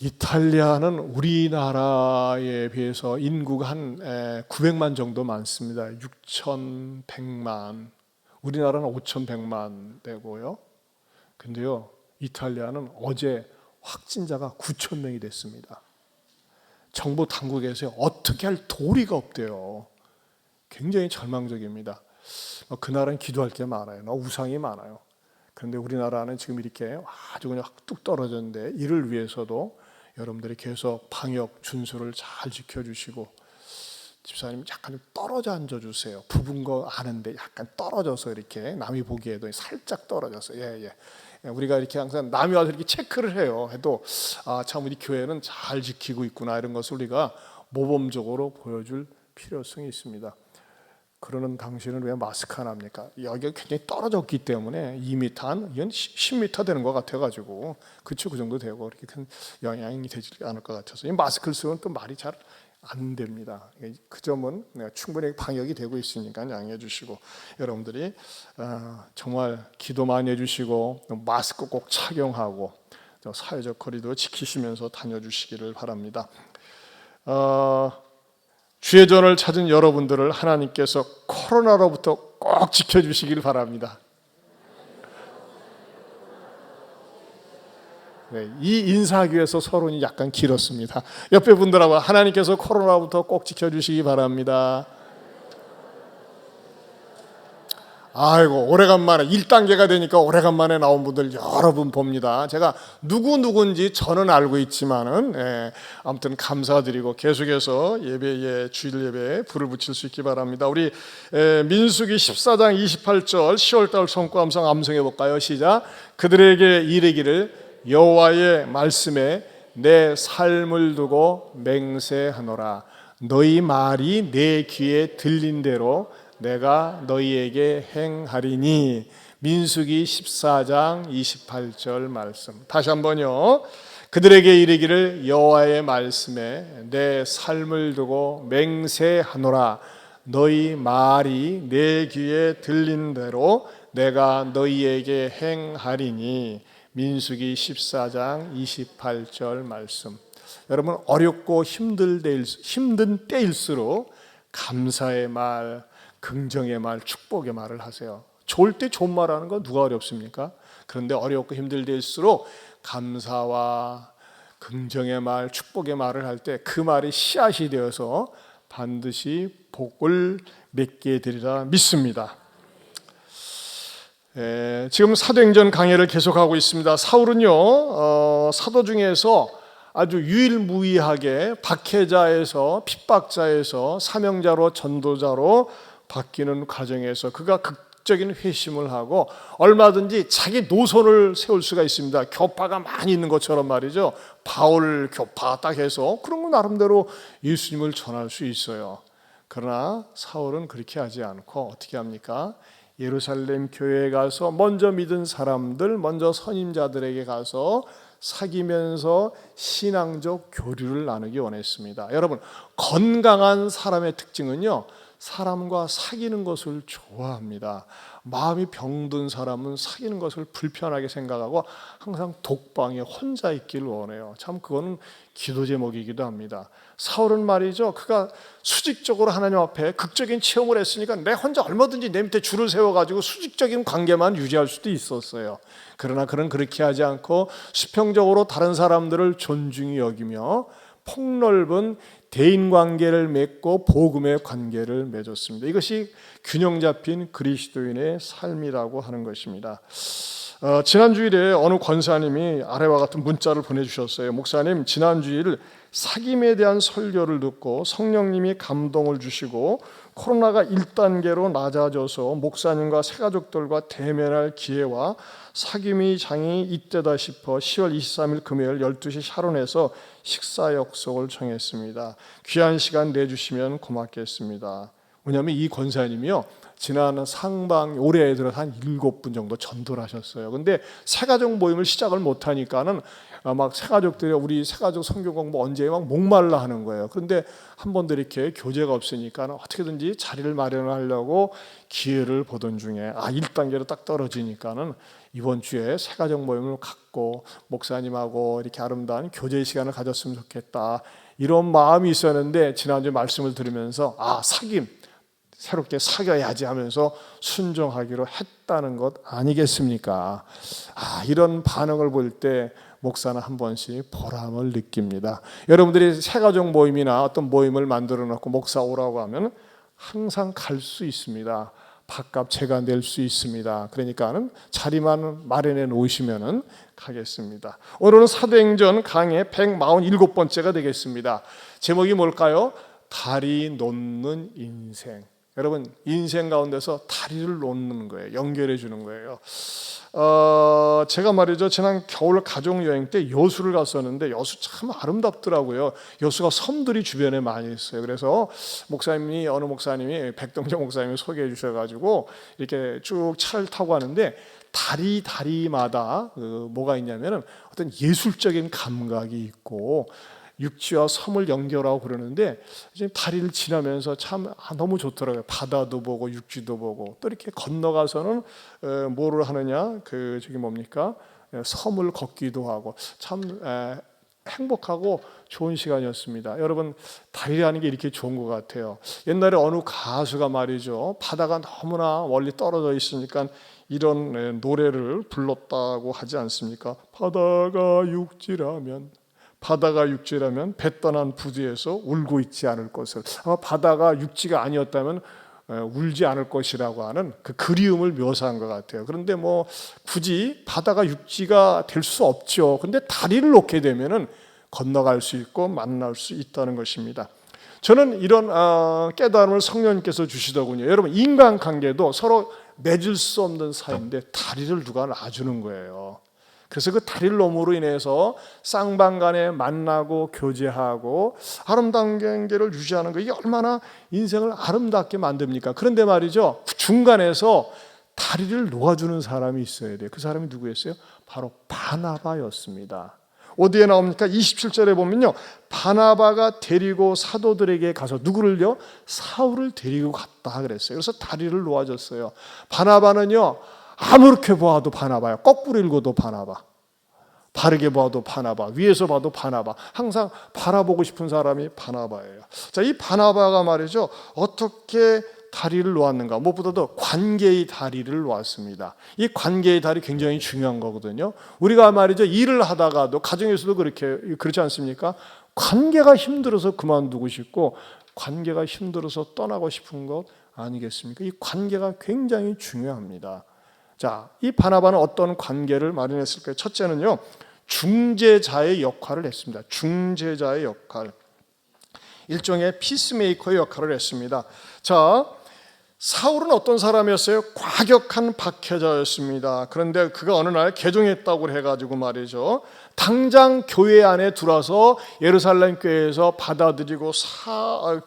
이탈리아는 우리나라에 비해서 인구가 한 900만 정도 많습니다. 6,100만. 우리나라는 5,100만 되고요. 근데요, 이탈리아는 어제 확진자가 9,000명이 됐습니다. 정부 당국에서 어떻게 할 도리가 없대요. 굉장히 절망적입니다. 그 나라는 기도할 게 많아요. 우상이 많아요. 그런데 우리나라는 지금 이렇게 아주 그냥 뚝 떨어졌는데, 이를 위해서도 여러분들이 계속 방역 준수를 잘 지켜주시고, 집사님 약간 떨어져 앉아주세요. 부분 거 아는데 약간 떨어져서 이렇게 남이 보기에도 살짝 떨어져서 우리가 이렇게 항상 남이 와서 이렇게 체크를 해요. 해도 참 우리 교회는 잘 지키고 있구나, 이런 것을 우리가 모범적으로 보여줄 필요성이 있습니다. 그러는 당신은 왜 마스크 안 합니까? 여기가 굉장히 떨어졌기 때문에 2m 한 10m 되는 것 같아가지고, 그쵸, 그 정도 되고 그렇게 큰 영향이 되지 않을 것 같아서 이 마스크를 쓰면 또 말이 잘 안 됩니다. 그 점은 충분히 방역이 되고 있으니까 양해해 주시고, 여러분들이 정말 기도 많이 해주시고 마스크 꼭 착용하고 사회적 거리도 지키시면서 다녀주시기를 바랍니다. 주의 전을 찾은 여러분들을 하나님께서 코로나로부터 꼭 지켜주시길 바랍니다. 이 인사하기 위해서 서론이 약간 길었습니다. 옆에 분들하고 하나님께서 코로나부터 꼭 지켜주시기 바랍니다. 아이고, 오래간만에 1단계가 되니까 오래간만에 나온 분들 여러 분 봅니다. 제가 누군지 저는 알고 있지만은 아무튼 감사드리고 계속해서 예배에, 주일 예배에 불을 붙일 수 있기 바랍니다. 우리 민수기 14장 28절 10월달 성과함성 암송해 볼까요? 시작. 그들에게 이르기를 여호와의 말씀에 내 삶을 두고 맹세하노라. 너희 말이 내 귀에 들린 대로 내가 너희에게 행하리니. 민수기 14장 28절 말씀 다시 한번요. 그들에게 이르기를 여호와의 말씀에 내 삶을 두고 맹세하노라. 너희 말이 내 귀에 들린 대로 내가 너희에게 행하리니. 민수기 14장 28절 말씀. 여러분, 어렵고 힘든 때일수록 감사의 말, 긍정의 말, 축복의 말을 하세요. 좋을 때 좋은 말하는 거 누가 어렵습니까? 그런데 어렵고 힘들 때일수록 감사와 긍정의 말, 축복의 말을 할 때 그 말이 씨앗이 되어서 반드시 복을 맺게 되리라 믿습니다. 지금 사도행전 강해를 계속하고 있습니다. 사울은요, 사도 중에서 아주 유일무이하게 박해자에서 핍박자에서 사명자로 전도자로 바뀌는 과정에서 그가 극적인 회심을 하고 얼마든지 자기 노선을 세울 수가 있습니다. 교파가 많이 있는 것처럼 말이죠. 바울 교파 딱 해서 그런 거 나름대로 예수님을 전할 수 있어요. 그러나 사울은 그렇게 하지 않고 어떻게 합니까? 예루살렘 교회에 가서 먼저 믿은 사람들, 먼저 선임자들에게 가서 사귀면서 신앙적 교류를 나누기 원했습니다. 여러분, 건강한 사람의 특징은요, 사람과 사귀는 것을 좋아합니다. 마음이 병든 사람은 사귀는 것을 불편하게 생각하고 항상 독방에 혼자 있기를 원해요. 참 그거는 기도 제목이기도 합니다. 사울은 말이죠, 그가 수직적으로 하나님 앞에 극적인 체험을 했으니까 내 혼자 얼마든지 내 밑에 줄을 세워가지고 수직적인 관계만 유지할 수도 있었어요. 그러나 그는 그렇게 하지 않고 수평적으로 다른 사람들을 존중히 여기며 폭넓은 대인관계를 맺고 복음의 관계를 맺었습니다. 이것이 균형 잡힌 그리스도인의 삶이라고 하는 것입니다. 지난 주일에 어느 권사님이 아래와 같은 문자를 보내주셨어요. 목사님, 지난 주일 사귐에 대한 설교를 듣고 성령님이 감동을 주시고 코로나가 1단계로 낮아져서 목사님과 새가족들과 대면할 기회와 사귐의 장이 이때다 싶어 10월 23일 금요일 12시 샤론에서 식사 약속을 정했습니다. 귀한 시간 내주시면 고맙겠습니다. 왜냐하면 이 권사님이요, 지난 상방 올해 들어 한 7분 정도 전도를 하셨어요. 근데 새가족 모임을 시작을 못하니까는 막 새가족들이 우리 새가족 성경 공부 언제 막 목말라 하는 거예요. 그런데 한 번도 이렇게 교제가 없으니까 어떻게든지 자리를 마련하려고 기회를 보던 중에 1단계로 딱 떨어지니까는 이번 주에 새가족 모임을 갖고 목사님하고 이렇게 아름다운 교제 시간을 가졌으면 좋겠다, 이런 마음이 있었는데 지난주 말씀을 들으면서 사귐, 새롭게 사귀어야지 하면서 순종하기로 했다는 것 아니겠습니까? 이런 반응을 볼 때 목사는 한 번씩 보람을 느낍니다. 여러분들이 새가족 모임이나 어떤 모임을 만들어 놓고 목사 오라고 하면 항상 갈 수 있습니다. 밥값 제가 낼 수 있습니다. 그러니까는 자리만 마련해 놓으시면은 가겠습니다. 오늘은 사도행전 강의 147번째가 되겠습니다. 제목이 뭘까요? 다리 놓는 인생. 여러분, 인생 가운데서 다리를 놓는 거예요. 연결해 주는 거예요. 제가 말이죠, 지난 겨울 가족여행 때 여수를 갔었는데 여수 참 아름답더라고요. 여수가 섬들이 주변에 많이 있어요. 그래서 어느 목사님이 백동정 목사님이 소개해 주셔가지고 이렇게 쭉 차를 타고 가는데 다리마다 뭐가 있냐면은 어떤 예술적인 감각이 있고 육지와 섬을 연결하고 그러는데 지금 다리를 지나면서 참 너무 좋더라고요. 바다도 보고 육지도 보고 또 이렇게 건너가서는 뭐를 하느냐, 저기 뭡니까, 섬을 걷기도 하고 참 행복하고 좋은 시간이었습니다. 여러분, 다리라는 게 이렇게 좋은 것 같아요. 옛날에 어느 가수가 말이죠, 바다가 너무나 멀리 떨어져 있으니까 이런 노래를 불렀다고 하지 않습니까? 바다가 육지라면 배 떠난 부두에서 울고 있지 않을 것을. 아마 바다가 육지가 아니었다면 울지 않을 것이라고 하는 그 그리움을 묘사한 것 같아요. 그런데 뭐 굳이 바다가 육지가 될 수 없죠. 그런데 다리를 놓게 되면은 건너갈 수 있고 만날 수 있다는 것입니다. 저는 이런 깨달음을 성령님께서 주시더군요. 여러분, 인간관계도 서로 맺을 수 없는 사이인데 다리를 누가 놔주는 거예요. 그래서 그 다리를 놓음으로 인해서 쌍방간에 만나고 교제하고 아름다운 관계를 유지하는 거, 이게 얼마나 인생을 아름답게 만듭니까? 그런데 말이죠, 중간에서 다리를 놓아주는 사람이 있어야 돼요. 그 사람이 누구였어요? 바로 바나바였습니다. 어디에 나옵니까? 27절에 보면요, 바나바가 데리고 사도들에게 가서 누구를요? 사울을 데리고 갔다 그랬어요. 그래서 다리를 놓아줬어요. 바나바는요, 아무렇게 보아도 바나바야. 거꾸로 읽어도 바나바, 바르게 보아도 바나바, 위에서 봐도 바나바. 항상 바라보고 싶은 사람이 바나바예요. 자, 이 바나바가 말이죠, 어떻게 다리를 놓았는가? 무엇보다도 관계의 다리를 놓았습니다. 이 관계의 다리 굉장히 중요한 거거든요. 우리가 말이죠, 일을 하다가도 가정에서도 그렇지 않습니까? 관계가 힘들어서 그만두고 싶고 관계가 힘들어서 떠나고 싶은 것 아니겠습니까? 이 관계가 굉장히 중요합니다. 자, 이 바나바는 어떤 관계를 마련했을까요? 첫째는요, 중재자의 역할을 했습니다. 중재자의 역할, 일종의 피스메이커의 역할을 했습니다. 자, 사울은 어떤 사람이었어요? 과격한 박해자였습니다. 그런데 그가 어느 날 개종했다고 해가지고 말이죠, 당장 교회 안에 들어와서 예루살렘 교회에서 받아들이고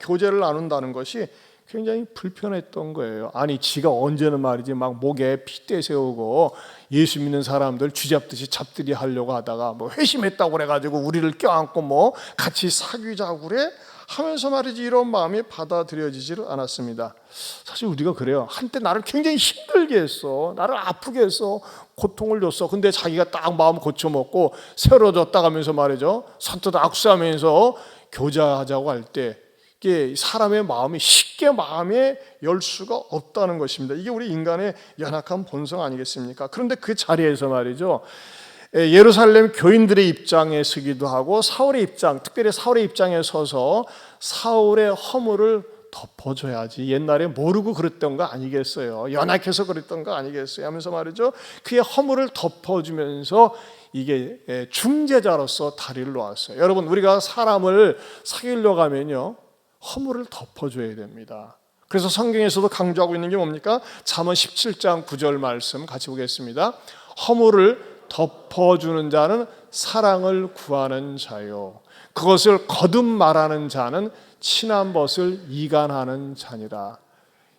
교제를 나눈다는 것이 굉장히 불편했던 거예요. 아니, 지가 언제는 말이지 막 목에 핏대 세우고 예수 믿는 사람들 쥐잡듯이 잡들이 하려고 하다가 뭐 회심했다고 그래가지고 우리를 껴안고 뭐 같이 사귀자고 그래 하면서 말이지, 이런 마음이 받아들여지지를 않았습니다. 사실 우리가 그래요. 한때 나를 굉장히 힘들게 했어, 나를 아프게 했어, 고통을 줬어. 근데 자기가 딱 마음 고쳐먹고 새로워졌다 하면서 말이죠, 선뜻 악수하면서 교제하자고 할 때 이게 사람의 마음이 쉽게 마음에 열 수가 없다는 것입니다. 이게 우리 인간의 연약한 본성 아니겠습니까? 그런데 그 자리에서 말이죠, 예루살렘 교인들의 입장에 서기도 하고 사울의 입장, 특별히 사울의 입장에 서서 사울의 허물을 덮어줘야지, 옛날에 모르고 그랬던 거 아니겠어요? 연약해서 그랬던 거 아니겠어요? 하면서 말이죠, 그의 허물을 덮어주면서 이게 중재자로서 다리를 놓았어요. 여러분, 우리가 사람을 사귀려고 하면요, 허물을 덮어줘야 됩니다. 그래서 성경에서도 강조하고 있는 게 뭡니까? 잠언 17장 9절 말씀 같이 보겠습니다. 허물을 덮어주는 자는 사랑을 구하는 자요, 그것을 거듭 말하는 자는 친한 벗을 이간하는 자니라.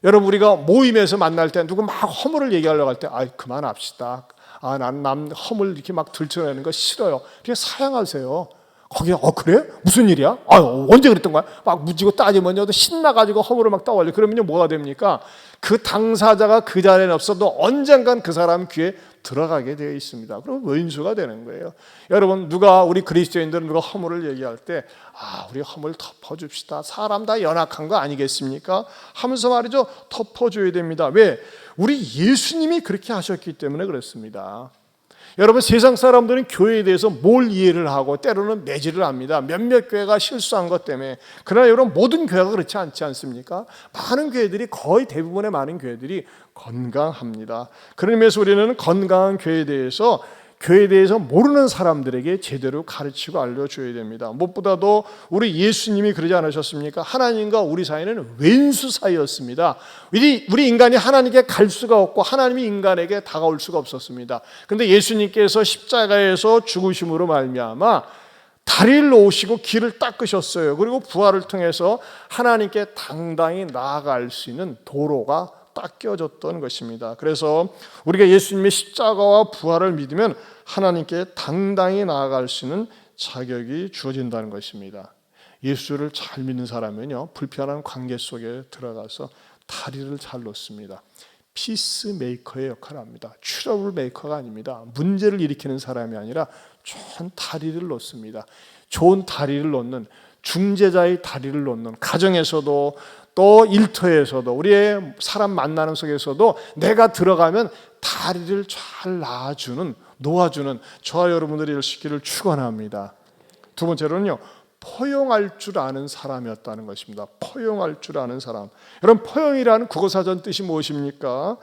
여러분, 우리가 모임에서 만날 때 누구 막 허물을 얘기하려고 할 때 그만합시다. 난 남 허물 이렇게 막 들춰내는 거 싫어요. 그냥 사양하세요. 거기 그래? 무슨 일이야? 언제 그랬던 거야? 막 묻지고 따지면요 신나가지고 허물을 막 떠올려. 그러면요 뭐가 됩니까? 그 당사자가 그 자리에 없어도 언젠간 그 사람 귀에 들어가게 되어 있습니다. 그럼 원수가 되는 거예요. 여러분 우리 그리스도인들은 누가 허물을 얘기할 때 우리 허물 덮어줍시다. 사람 다 연약한 거 아니겠습니까? 하면서 말이죠 덮어줘야 됩니다. 왜? 우리 예수님이 그렇게 하셨기 때문에 그렇습니다. 여러분 세상 사람들은 교회에 대해서 뭘 이해를 하고 때로는 매질을 합니다. 몇몇 교회가 실수한 것 때문에. 그러나 여러분 모든 교회가 그렇지 않지 않습니까? 많은 교회들이 거의 대부분의 많은 교회들이 건강합니다. 그런 의미에서 우리는 건강한 교회에 대해서 모르는 사람들에게 제대로 가르치고 알려줘야 됩니다. 무엇보다도 우리 예수님이 그러지 않으셨습니까? 하나님과 우리 사이는 왼수 사이였습니다. 우리 인간이 하나님께 갈 수가 없고 하나님이 인간에게 다가올 수가 없었습니다. 그런데 예수님께서 십자가에서 죽으심으로 말미암아 다리를 놓으시고 길을 닦으셨어요. 그리고 부활을 통해서 하나님께 당당히 나아갈 수 있는 도로가 닦여졌던 것입니다. 그래서 우리가 예수님의 십자가와 부활을 믿으면 하나님께 당당히 나아갈 수 있는 자격이 주어진다는 것입니다. 예수를 잘 믿는 사람은요 불편한 관계 속에 들어가서 다리를 잘 놓습니다. 피스메이커의 역할을 합니다. 트러블 메이커가 아닙니다. 문제를 일으키는 사람이 아니라 좋은 다리를 놓습니다. 좋은 다리를 놓는 중재자의 다리를 놓는 가정에서도 또 일터에서도 우리의 사람 만나는 속에서도 내가 들어가면 다리를 잘 놓아주는 저와 여러분들이 될 수 있기를 축원합니다. 두 번째로는요 포용할 줄 아는 사람이었다는 것입니다. 포용할 줄 아는 사람. 여러분 포용이라는 국어사전 뜻이 무엇입니까?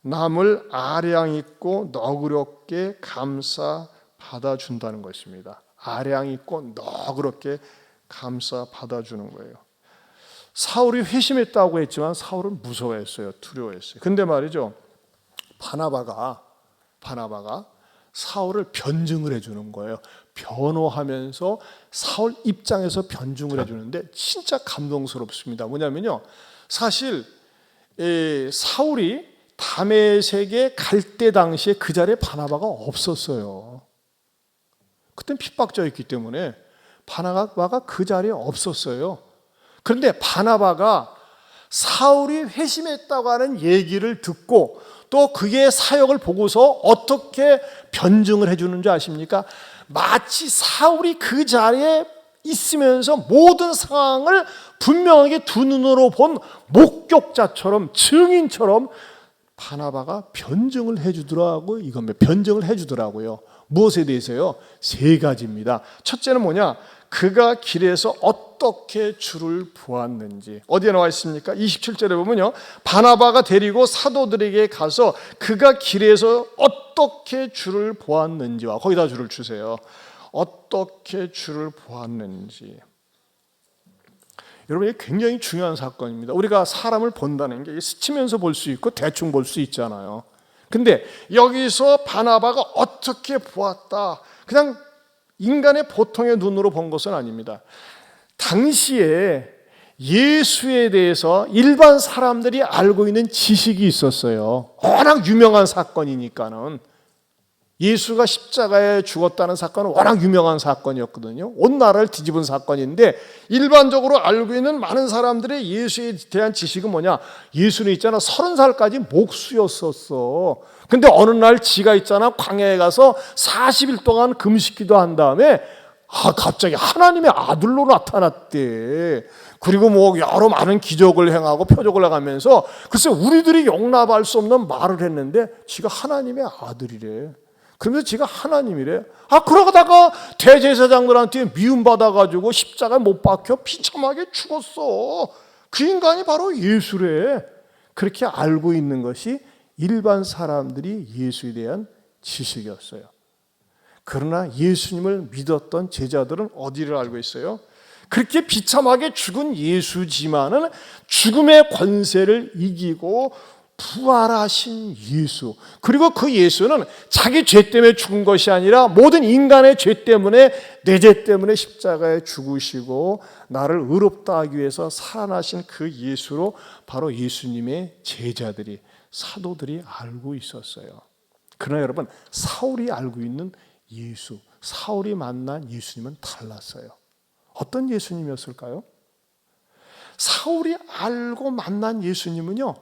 남을 아량 있고 너그럽게 감싸 받아준다는 것입니다. 아량 있고 너그럽게 감싸 받아주는 거예요. 사울이 회심했다고 했지만 사울은 무서워했어요. 두려워했어요. 근데 말이죠 바나바가 사울을 변증을 해주는 거예요. 변호하면서 사울 입장에서 변증을 해주는데 진짜 감동스럽습니다. 뭐냐면요 사실 사울이 다메섹에 갈 때 당시에 그 자리에 바나바가 없었어요. 그땐 핍박자였기 때문에 바나바가 그 자리에 없었어요. 그런데 바나바가 사울이 회심했다고 하는 얘기를 듣고 또 그의 사역을 보고서 어떻게 변증을 해주는 줄 아십니까? 마치 사울이 그 자리에 있으면서 모든 상황을 분명하게 두 눈으로 본 목격자처럼 증인처럼 바나바가 변증을 해주더라고요. 무엇에 대해서요? 세 가지입니다. 첫째는 뭐냐? 그가 길에서 어떻게 주를 보았는지. 어디에 나와 있습니까? 27절에 보면요 바나바가 데리고 사도들에게 가서 그가 길에서 어떻게 주를 보았는지와 거기다 줄을 주세요. 어떻게 주를 보았는지. 여러분 이게 굉장히 중요한 사건입니다. 우리가 사람을 본다는 게 스치면서 볼 수 있고 대충 볼 수 있잖아요. 근데 여기서 바나바가 어떻게 보았다. 그냥 인간의 보통의 눈으로 본 것은 아닙니다. 당시에 예수에 대해서 일반 사람들이 알고 있는 지식이 있었어요. 워낙 유명한 사건이니까는. 예수가 십자가에 죽었다는 사건은 워낙 유명한 사건이었거든요. 온 나라를 뒤집은 사건인데 일반적으로 알고 있는 많은 사람들의 예수에 대한 지식은 뭐냐? 예수는 있잖아 30살까지 목수였었어. 근데 어느 날 지가 있잖아 광야에 가서 40일 동안 금식기도 한 다음에 갑자기 하나님의 아들로 나타났대. 그리고 뭐 여러 많은 기적을 행하고 표적을 해가면서 글쎄 우리들이 용납할 수 없는 말을 했는데 지가 하나님의 아들이래. 그러면서 지가 하나님이래. 그러다가 대제사장들한테 미움받아가지고 십자가에 못 박혀 비참하게 죽었어. 그 인간이 바로 예수래. 그렇게 알고 있는 것이 일반 사람들이 예수에 대한 지식이었어요. 그러나 예수님을 믿었던 제자들은 어디를 알고 있어요? 그렇게 비참하게 죽은 예수지만은 죽음의 권세를 이기고 부활하신 예수. 그리고 그 예수는 자기 죄 때문에 죽은 것이 아니라 모든 인간의 죄 때문에 내 죄 때문에 십자가에 죽으시고 나를 의롭다 하기 위해서 살아나신 그 예수로 바로 예수님의 제자들이 사도들이 알고 있었어요. 그러나 여러분 사울이 알고 있는 예수 사울이 만난 예수님은 달랐어요. 어떤 예수님이었을까요? 사울이 알고 만난 예수님은요,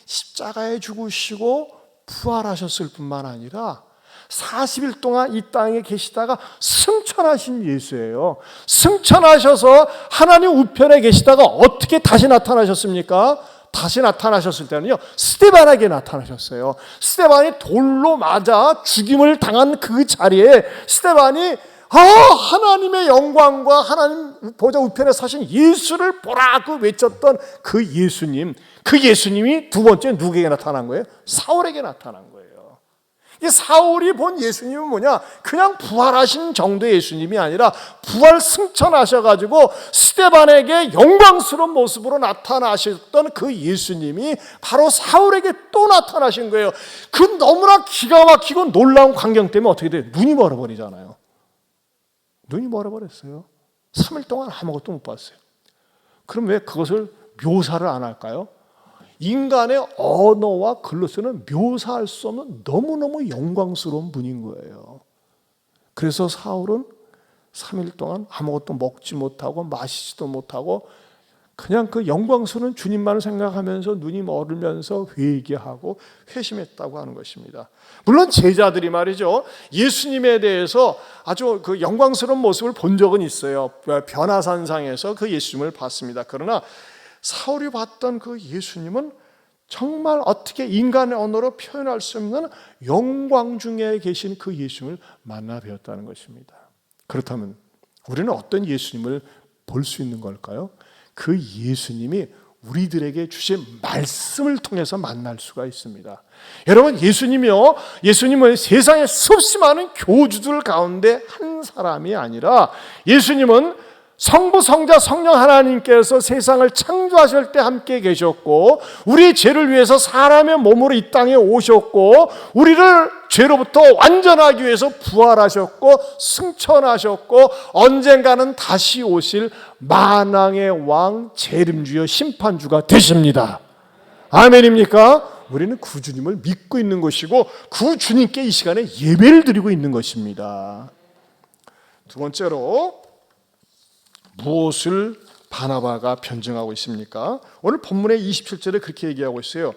십자가에 죽으시고 부활하셨을 뿐만 아니라 40일 동안 이 땅에 계시다가 승천하신 예수예요. 승천하셔서 하나님 우편에 계시다가 어떻게 다시 나타나셨습니까? 다시 나타나셨을 때는요, 스데반에게 나타나셨어요. 스데반이 돌로 맞아 죽임을 당한 그 자리에 스데반이 하나님의 영광과 하나님 보좌 우편에 사신 예수를 보라고 외쳤던 그 예수님, 그 예수님이 두 번째 누구에게 나타난 거예요? 사울에게 나타난 거예요. 이 사울이 본 예수님은 뭐냐? 그냥 부활하신 정도의 예수님이 아니라 부활 승천하셔가지고 스데반에게 영광스러운 모습으로 나타나셨던 그 예수님이 바로 사울에게 또 나타나신 거예요. 그 너무나 기가 막히고 놀라운 광경 때문에 어떻게 돼요? 눈이 멀어버리잖아요. 눈이 멀어버렸어요. 3일 동안 아무것도 못 봤어요. 그럼 왜 그것을 묘사를 안 할까요? 인간의 언어와 글로서는 묘사할 수 없는 너무너무 영광스러운 분인 거예요. 그래서 사울은 3일 동안 아무것도 먹지 못하고 마시지도 못하고 그냥 그 영광스러운 주님만을 생각하면서 눈이 멀으면서 회개하고 회심했다고 하는 것입니다. 물론 제자들이 말이죠, 예수님에 대해서 아주 그 영광스러운 모습을 본 적은 있어요. 변화산상에서 그 예수님을 봤습니다. 그러나 사울이 봤던 그 예수님은 정말 어떻게 인간의 언어로 표현할 수 없는 영광 중에 계신 그 예수님을 만나 뵈었다는 것입니다. 그렇다면 우리는 어떤 예수님을 볼 수 있는 걸까요? 그 예수님이 우리들에게 주신 말씀을 통해서 만날 수가 있습니다. 여러분, 예수님은 세상에 수없이 많은 교주들 가운데 한 사람이 아니라 예수님은 성부, 성자, 성령 하나님께서 세상을 창조하실 때 함께 계셨고 우리의 죄를 위해서 사람의 몸으로 이 땅에 오셨고 우리를 죄로부터 완전하기 위해서 부활하셨고 승천하셨고 언젠가는 다시 오실 만왕의 왕 재림주여 심판주가 되십니다. 아멘입니까? 우리는 그 주님을 믿고 있는 것이고 그 주님께 이 시간에 예배를 드리고 있는 것입니다. 두 번째로 무엇을 바나바가 변증하고 있습니까? 오늘 본문의 27절에 그렇게 얘기하고 있어요.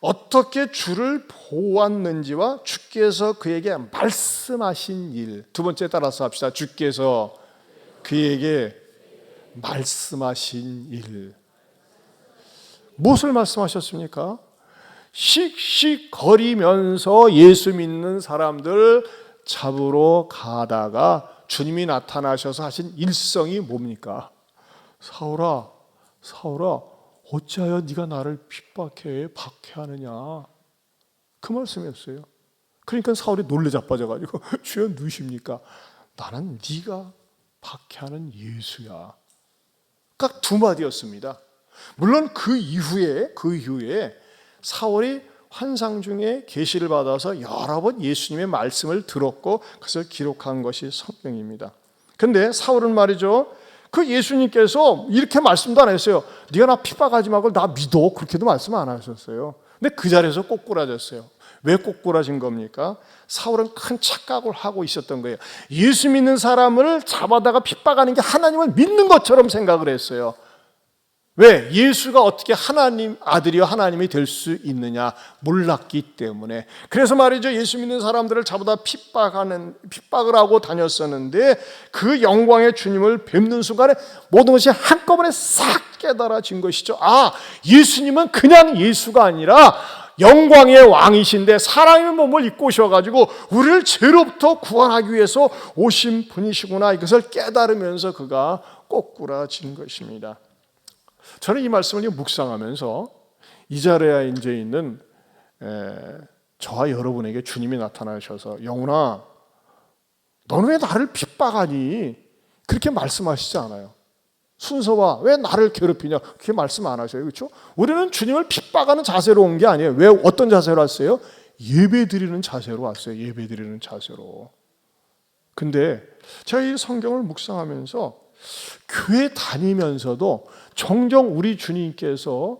어떻게 주를 보았는지와 주께서 그에게 말씀하신 일. 두 번째 따라서 합시다. 주께서 그에게 말씀하신 일. 무엇을 말씀하셨습니까? 씩씩거리면서 예수 믿는 사람들 잡으러 가다가 주님이 나타나셔서 하신 일성이 뭡니까? 사울아, 어찌하여 네가 나를 핍박해 박해하느냐? 그 말씀이었어요. 그러니까 사울이 놀래 자빠져가지고 주여 누구십니까? 나는 네가 박해하는 예수야. 딱 두 마디였습니다. 물론 그 이후에 사울이 환상 중에 계시를 받아서 여러 번 예수님의 말씀을 들었고 그것을 기록한 것이 성경입니다. 그런데 사울은 말이죠, 그 예수님께서 이렇게 말씀도 안 했어요. 네가 나 핍박하지 말고 나 믿어. 그렇게도 말씀 안 하셨어요. 근데 그 자리에서 꼬꾸라졌어요. 왜 꼬꾸라진 겁니까? 사울은 큰 착각을 하고 있었던 거예요. 예수 믿는 사람을 잡아다가 핍박하는 게 하나님을 믿는 것처럼 생각을 했어요. 왜? 예수가 어떻게 하나님 아들이요 하나님이 될 수 있느냐 몰랐기 때문에. 그래서 말이죠, 예수 믿는 사람들을 잡아다 핍박을 하고 다녔었는데 그 영광의 주님을 뵙는 순간에 모든 것이 한꺼번에 싹 깨달아진 것이죠. 예수님은 그냥 예수가 아니라 영광의 왕이신데 사람의 몸을 입고 오셔가지고 우리를 죄로부터 구원하기 위해서 오신 분이시구나, 이것을 깨달으면서 그가 꼬꾸라진 것입니다. 저는 이 말씀을 묵상하면서 이 자리에 이제 있는 저와 여러분에게 주님이 나타나셔서 영훈아, 너는 왜 나를 핍박하니? 그렇게 말씀하시지 않아요. 순서와 왜 나를 괴롭히냐 그렇게 말씀 안 하셔요. 그렇죠? 우리는 주님을 핍박하는 자세로 온 게 아니에요. 왜 어떤 자세로 왔어요? 예배 드리는 자세로 왔어요. 예배 드리는 자세로. 근데 제가 이 성경을 묵상하면서 교회 다니면서도 종종 우리 주님께서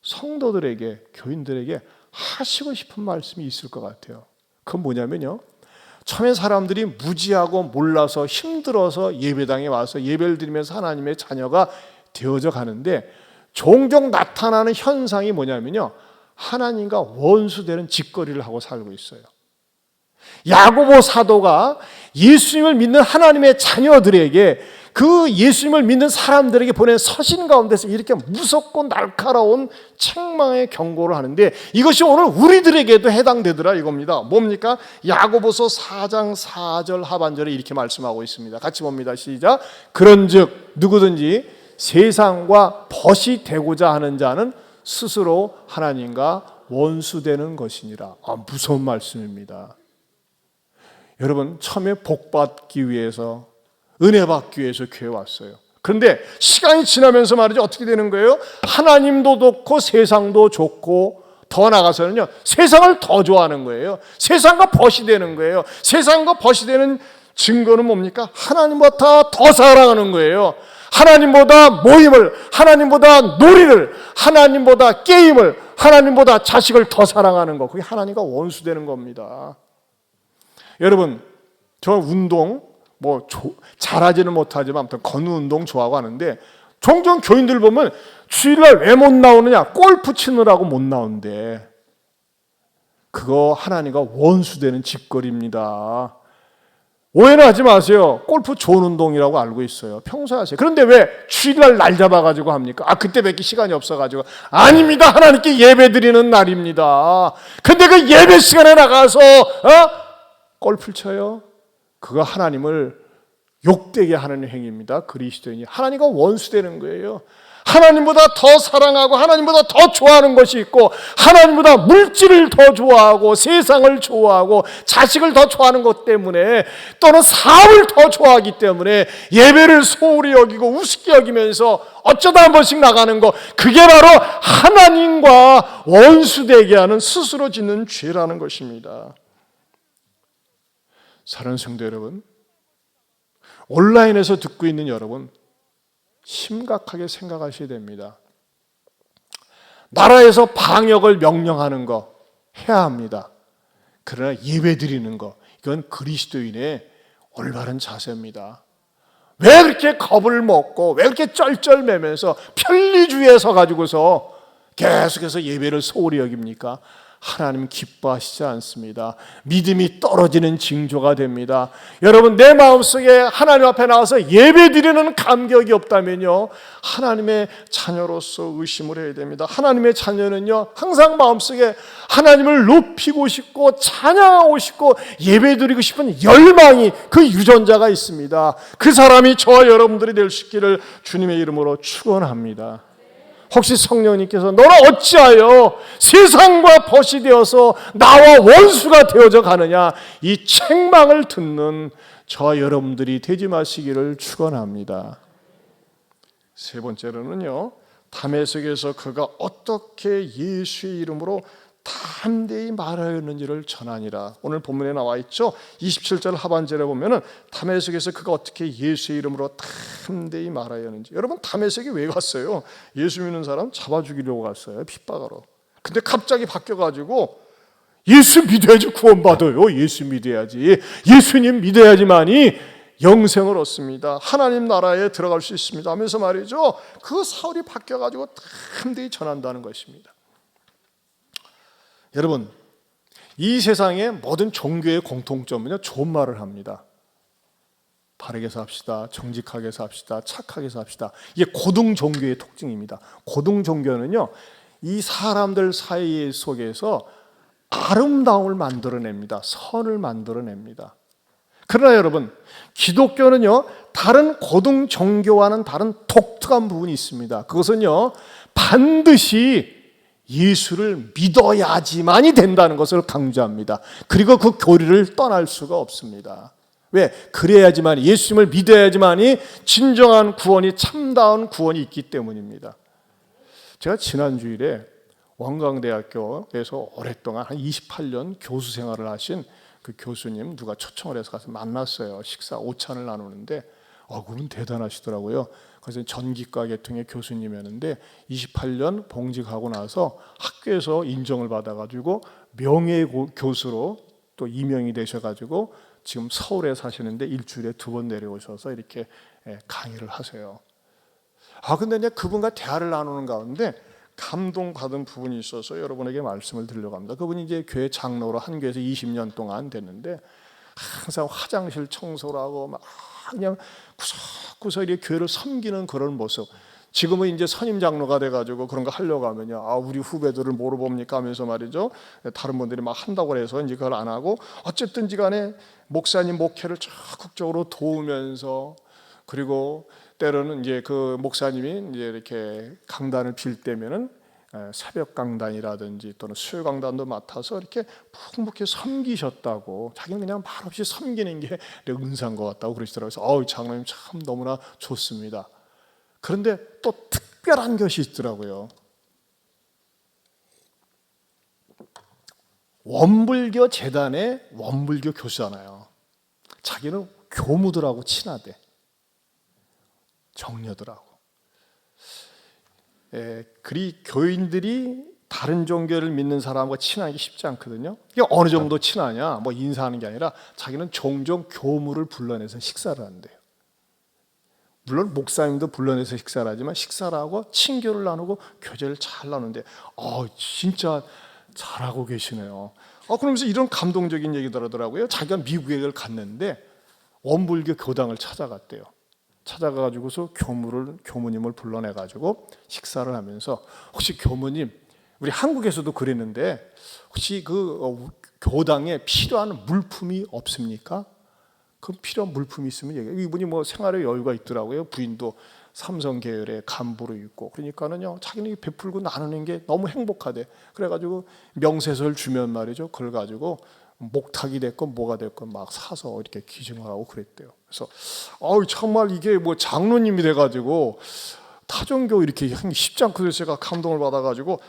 성도들에게, 교인들에게 하시고 싶은 말씀이 있을 것 같아요. 그건 뭐냐면요, 처음에 사람들이 무지하고 몰라서 힘들어서 예배당에 와서 예배를 드리면서 하나님의 자녀가 되어져 가는데, 종종 나타나는 현상이 뭐냐면요, 하나님과 원수되는 짓거리를 하고 살고 있어요. 야고보 사도가 예수님을 믿는 하나님의 자녀들에게, 그 예수님을 믿는 사람들에게 보낸 서신 가운데서 이렇게 무섭고 날카로운 책망의 경고를 하는데, 이것이 오늘 우리들에게도 해당되더라 이겁니다. 뭡니까? 야고보서 4장 4절 하반절에 이렇게 말씀하고 있습니다. 같이 봅니다. 시작. 그런즉 누구든지 세상과 벗이 되고자 하는 자는 스스로 하나님과 원수되는 것이니라. 무서운 말씀입니다. 여러분, 처음에 복 받기 위해서, 은혜 받기 위해서 교회 왔어요. 그런데 시간이 지나면서 말이죠, 어떻게 되는 거예요? 하나님도 좋고 세상도 좋고, 더 나아가서는요, 세상을 더 좋아하는 거예요. 세상과 벗이 되는 거예요. 세상과 벗이 되는 증거는 뭡니까? 하나님보다 더 사랑하는 거예요. 하나님보다 모임을, 하나님보다 놀이를, 하나님보다 게임을, 하나님보다 자식을 더 사랑하는 거, 그게 하나님과 원수되는 겁니다. 여러분, 저 운동 잘하지는 못하지만 아무튼 걷는 운동 좋아하고 하는데, 종종 교인들 보면 주일날 왜 못 나오느냐, 골프 치느라고 못 나온대. 그거 하나님과 원수되는 짓거리입니다. 오해는 하지 마세요. 골프 좋은 운동이라고 알고 있어요. 평소에 하세요. 그런데 왜 주일날 날 잡아가지고 합니까? 그때밖에 시간이 없어가지고. 아닙니다. 하나님께 예배 드리는 날입니다. 근데 그 예배 시간에 나가서 골프를 쳐요? 그거 하나님을 욕되게 하는 행위입니다. 그리스도인이 하나님과 원수되는 거예요. 하나님보다 더 사랑하고 하나님보다 더 좋아하는 것이 있고, 하나님보다 물질을 더 좋아하고 세상을 좋아하고 자식을 더 좋아하는 것 때문에, 또는 사업을 더 좋아하기 때문에 예배를 소홀히 여기고 우습게 여기면서 어쩌다 한 번씩 나가는 거, 그게 바로 하나님과 원수되게 하는 스스로 짓는 죄라는 것입니다. 사랑하는 성도 여러분, 온라인에서 듣고 있는 여러분, 심각하게 생각하셔야 됩니다. 나라에서 방역을 명령하는 거 해야 합니다. 그러나 예배 드리는 거, 이건 그리스도인의 올바른 자세입니다. 왜 그렇게 겁을 먹고 왜 그렇게 쩔쩔매면서 편리주의에 서 가지고서 계속해서 예배를 소홀히 여깁니까? 하나님 기뻐하시지 않습니다. 믿음이 떨어지는 징조가 됩니다. 여러분, 내 마음속에 하나님 앞에 나와서 예배드리는 감격이 없다면요, 하나님의 자녀로서 의심을 해야 됩니다. 하나님의 자녀는요, 항상 마음속에 하나님을 높이고 싶고 찬양하고 싶고 예배드리고 싶은 열망이, 그 유전자가 있습니다. 그 사람이 저와 여러분들이 될 수 있기를 주님의 이름으로 축원합니다. 혹시 성령님께서 너는 어찌하여 세상과 벗이 되어서 나와 원수가 되어져 가느냐, 이 책망을 듣는 저와 여러분들이 되지 마시기를 축원합니다. 세 번째로는요, 다메섹에서 그가 어떻게 예수의 이름으로 담대히 말하였는지를 전하니라. 오늘 본문에 나와 있죠. 27절 하반절에 보면은 다메섹에서 그가 어떻게 예수의 이름으로 담대히 말하였는지. 여러분, 다메섹에 왜 갔어요? 예수 믿는 사람 잡아 죽이려고 갔어요. 핍박하러. 근데 갑자기 바뀌어가지고 예수 믿어야지 구원받아요. 예수 믿어야지. 예수님 믿어야지만이 영생을 얻습니다. 하나님 나라에 들어갈 수 있습니다 하면서 말이죠, 그 사울이 바뀌어가지고 담대히 전한다는 것입니다. 여러분, 이 세상의 모든 종교의 공통점은요, 좋은 말을 합니다. 바르게 삽시다, 정직하게 삽시다, 착하게 삽시다. 이게 고등 종교의 특징입니다. 고등 종교는요, 이 사람들 사이 속에서 아름다움을 만들어냅니다. 선을 만들어냅니다. 그러나 여러분, 기독교는요, 다른 고등 종교와는 다른 독특한 부분이 있습니다. 그것은요, 반드시 예수를 믿어야지만이 된다는 것을 강조합니다. 그리고 그 교리를 떠날 수가 없습니다. 왜? 그래야지만, 예수님을 믿어야지만이 진정한 구원이, 참다운 구원이 있기 때문입니다. 제가 지난 주일에 원광대학교에서 오랫동안 한 28년 교수 생활을 하신 그 교수님 누가 초청을 해서 가서 만났어요. 식사 오찬을 나누는데 그분 대단하시더라고요. 그래서 전기과 계통의 교수님이었는데 28년 봉직하고 나서 학교에서 인정을 받아가지고 명예교수로 또 임명이 되셔가지고 지금 서울에 사시는데 일주일에 2번 내려오셔서 이렇게 강의를 하세요. 근데 이제 그분과 대화를 나누는 가운데 감동받은 부분이 있어서 여러분에게 말씀을 드리려고 합니다. 그분이 이제 교회 장로로 한 교회에서 20년 동안 됐는데 항상 화장실 청소를 하고 막 그냥 구석구석 이렇게 교회를 섬기는 그런 모습. 지금은 이제 선임 장로가 돼가지고 그런 거 하려고 하면요, 우리 후배들을 뭐로 봅니까 하면서 말이죠, 다른 분들이 막 한다고 해서 이제 그걸 안 하고, 어쨌든지간에 목사님 목회를 적극적으로 도우면서, 그리고 때로는 이제 그 목사님이 이제 이렇게 강단을 빌 때면은 새벽 강단이라든지 또는 수요 강단도 맡아서 이렇게 묵묵히 섬기셨다고, 자기는 그냥 말없이 섬기는 게 은사인 것 같다고 그러시더라고요. 그래서 장로님 참 너무나 좋습니다. 그런데 또 특별한 것이 있더라고요. 원불교 재단의 원불교 교수잖아요. 자기는 교무들하고 친하대. 정려들하고. 그리 교인들이 다른 종교를 믿는 사람과 친하기 쉽지 않거든요. 이게 어느 정도 친하냐, 뭐 인사하는 게 아니라 자기는 종종 교무를 불러내서 식사를 한대요. 물론 목사님도 불러내서 식사를 하지만 식사를 하고 친교를 나누고 교제를 잘 나누는데 진짜 잘하고 계시네요. 그러면서 이런 감동적인 얘기를 하더라고요. 자기가 미국에 갔는데 원불교 교당을 찾아갔대요. 찾아가가지고서 교무님을 불러내가지고 식사를 하면서, 혹시 교무님, 우리 한국에서도 그랬는데 혹시 그 교당에 필요한 물품이 없습니까? 그 필요한 물품이 있으면 얘기해요. 이분이 뭐 생활에 여유가 있더라고요. 부인도 삼성 계열의 간부로 있고, 그러니까는요, 자기는 베풀고 나누는 게 너무 행복하대. 그래가지고 명세서를 주면 말이죠, 그걸 가지고 목탁이 됐건 뭐가 됐건 막 사서 이렇게 기증을 하고 그랬대요. 그래서 정말 이게 뭐 장로님이 돼가지고 타종교 이렇게 하기 쉽지 않거든요. 제가 감동을 받아가지고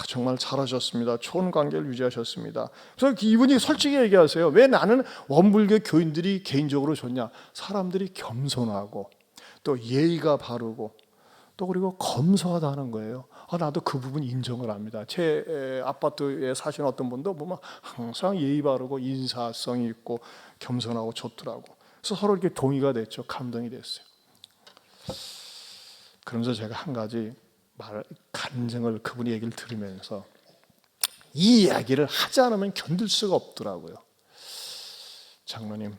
정말 잘하셨습니다. 좋은 관계를 유지하셨습니다. 그래서 이분이 솔직히 얘기하세요. 왜 나는 원불교 교인들이 개인적으로 좋냐? 사람들이 겸손하고 또 예의가 바르고 또 그리고 검소하다는 거예요. 나도 그 부분 인정을 합니다. 제 아파트에 사시는 어떤 분도 보면 항상 예의 바르고 인사성이 있고 겸손하고 좋더라고. 그래서 서로 이렇게 동의가 됐죠. 감동이 됐어요. 그러면서 제가 한 가지 간증을, 그분의 얘기를 들으면서 이 이야기를 하지 않으면 견딜 수가 없더라고요. 장로님,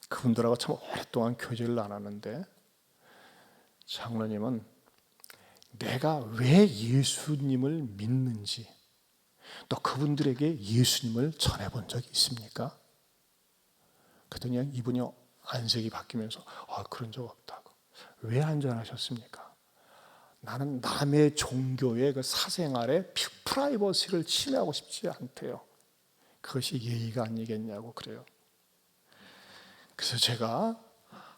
그분들하고 참 오랫동안 교제를 나눴는데, 장로님은 내가 왜 예수님을 믿는지, 또 그분들에게 예수님을 전해본 적이 있습니까? 그랬더니 이분이 안색이 바뀌면서 그런 적 없다고. 왜 안 전하셨습니까? 나는 남의 종교의 그 사생활에 프라이버시를 침해하고 싶지 않대요. 그것이 예의가 아니겠냐고 그래요. 그래서 제가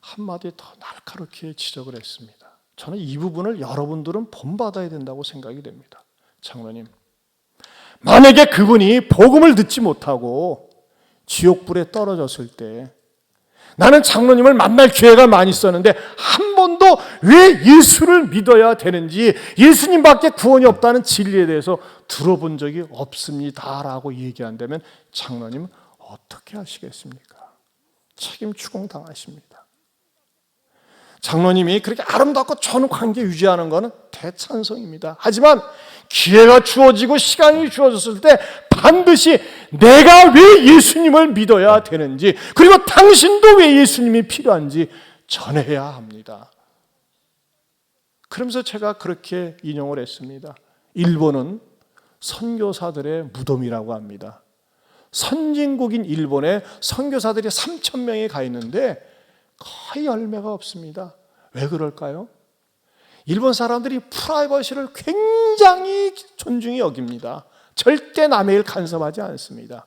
한마디 더 날카롭게 지적을 했습니다. 저는 이 부분을 여러분들은 본받아야 된다고 생각이 됩니다. 장로님, 만약에 그분이 복음을 듣지 못하고 지옥불에 떨어졌을 때, 나는 장로님을 만날 기회가 많이 있었는데 한 번도 왜 예수를 믿어야 되는지, 예수님밖에 구원이 없다는 진리에 대해서 들어본 적이 없습니다라고 얘기한다면 장로님은 어떻게 하시겠습니까? 책임 추궁당하십니다. 장로님이 그렇게 아름답고 좋은 관계 유지하는 것은 대찬성입니다. 하지만 기회가 주어지고 시간이 주어졌을 때 반드시 내가 왜 예수님을 믿어야 되는지, 그리고 당신도 왜 예수님이 필요한지 전해야 합니다. 그러면서 제가 그렇게 인용을 했습니다. 일본은 선교사들의 무덤이라고 합니다. 선진국인 일본에 선교사들이 3,000명이 가 있는데 거의 열매가 없습니다. 왜 그럴까요? 일본 사람들이 프라이버시를 굉장히 존중히 여깁니다. 절대 남의 일 간섭하지 않습니다.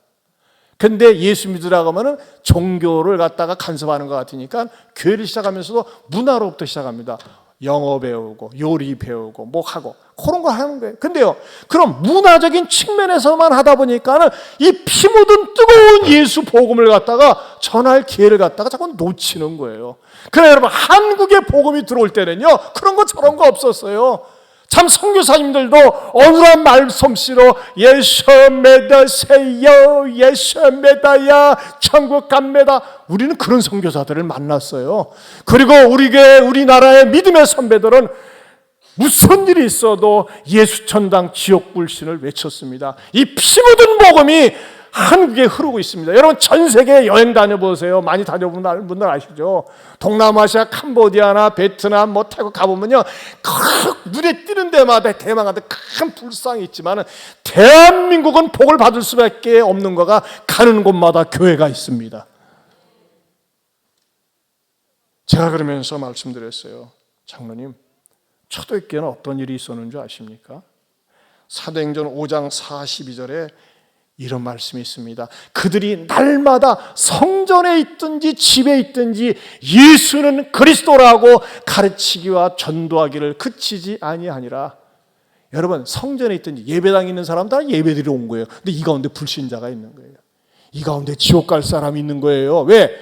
근데 예수 믿으라고 하면 종교를 갖다가 간섭하는 것 같으니까 교회를 시작하면서도 문화로부터 시작합니다. 영어 배우고 요리 배우고 뭐 하고 그런 거 하는 거예요. 근데요, 그럼 문화적인 측면에서만 하다 보니까는 이 피 묻은 뜨거운 예수 복음을 갖다가 전할 기회를 갖다가 자꾸 놓치는 거예요. 그래 여러분, 한국에 복음이 들어올 때는요, 그런 거 저런 거 없었어요. 참 선교사님들도 어눌한 말솜씨로 예수 믿으세요, 예수 믿어야 천국 갑니다. 우리는 그런 선교사들을 만났어요. 그리고 우리나라의 믿음의 선배들은 무슨 일이 있어도 예수 천당 지옥 불신을 외쳤습니다. 이 피 묻은 복음이 한국에 흐르고 있습니다. 여러분 전 세계 여행 다녀보세요. 많이 다녀본 분들 아시죠? 동남아시아, 캄보디아나 베트남, 태국 가보면요, 눈에 띄는 데마다 대만한테 큰 불상이 있지만 대한민국은 복을 받을 수밖에 없는 거가 가는 곳마다 교회가 있습니다. 제가 그러면서 말씀드렸어요. 장로님, 초대교회는 어떤 일이 있었는 줄 아십니까? 사도행전 5장 42절에 이런 말씀이 있습니다. 그들이 날마다 성전에 있든지 집에 있든지 예수는 그리스도라고 가르치기와 전도하기를 그치지 아니하니라. 여러분, 성전에 있든지 예배당에 있는 사람 다 예배드리러 온 거예요. 근데 이 가운데 불신자가 있는 거예요. 이 가운데 지옥 갈 사람이 있는 거예요. 왜?